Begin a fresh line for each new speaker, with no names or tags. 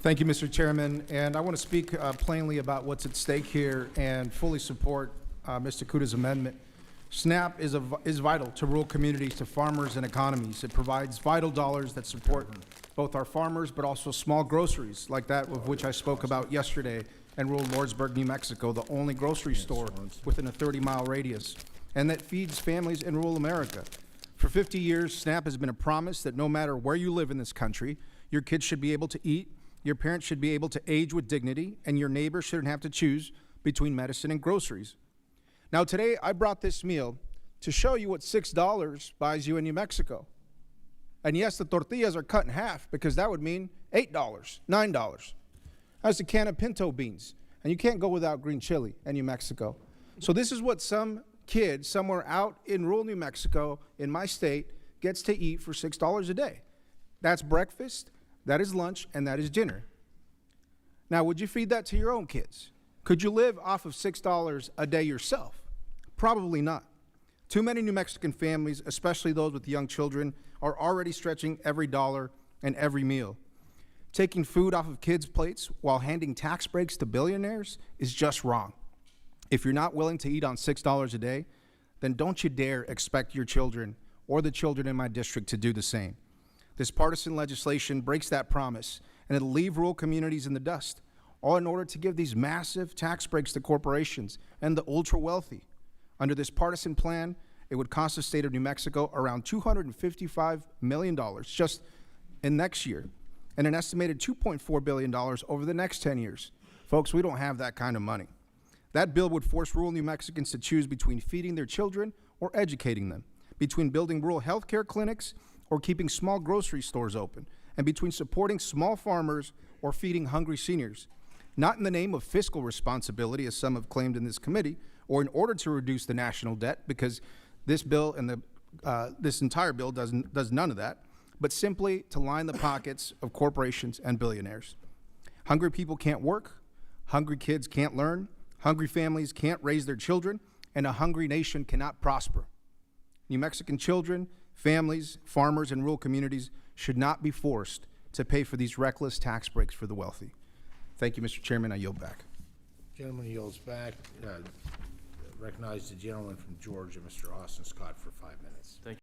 Thank you, Mr. Chairman, and I want to speak plainly about what's at stake here and fully support Mr. Kuda's amendment. SNAP is vital to rural communities, to farmers and economies. It provides vital dollars that support both our farmers but also small groceries like that of which I spoke about yesterday in rural Lordsburg, New Mexico, the only grocery store within a 30-mile radius, and that feeds families in rural America. For 50 years, SNAP has been a promise that no matter where you live in this country, your kids should be able to eat, your parents should be able to age with dignity, and your neighbor shouldn't have to choose between medicine and groceries. Now today, I brought this meal to show you what $6 buys you in New Mexico. And yes, the tortillas are cut in half because that would mean $8, $9. That's a can of pinto beans, and you can't go without green chili in New Mexico. So this is what some kid somewhere out in rural New Mexico, in my state, gets to eat for $6 a day. That's breakfast, that is lunch, and that is dinner. Now, would you feed that to your own kids? Could you live off of $6 a day yourself? Probably not. Too many New Mexican families, especially those with young children, are already stretching every dollar and every meal. Taking food off of kids' plates while handing tax breaks to billionaires is just wrong. If you're not willing to eat on $6 a day, then don't you dare expect your children or the children in my district to do the same. This partisan legislation breaks that promise, and it'll leave rural communities in the dust, all in order to give these massive tax breaks to corporations and the ultra-wealthy. Under this partisan plan, it would cost the state of New Mexico around $255 million just in next year, and an estimated $2.4 billion over the next 10 years. Folks, we don't have that kind of money. That bill would force rural New Mexicans to choose between feeding their children or educating them, between building rural health care clinics or keeping small grocery stores open, and between supporting small farmers or feeding hungry seniors. Not in the name of fiscal responsibility, as some have claimed in this committee, or in order to reduce the national debt, because this bill and this entire bill does none of that, but simply to line the pockets of corporations and billionaires. Hungry people can't work, hungry kids can't learn, hungry families can't raise their children, and a hungry nation cannot prosper. New Mexican children, families, farmers, and rural communities should not be forced to pay for these reckless tax breaks for the wealthy. Thank you, Mr. Chairman. I yield back.
Gentleman yields back. Recognize the gentleman from Georgia, Mr. Austin Scott, for 5 minutes.
Thank you.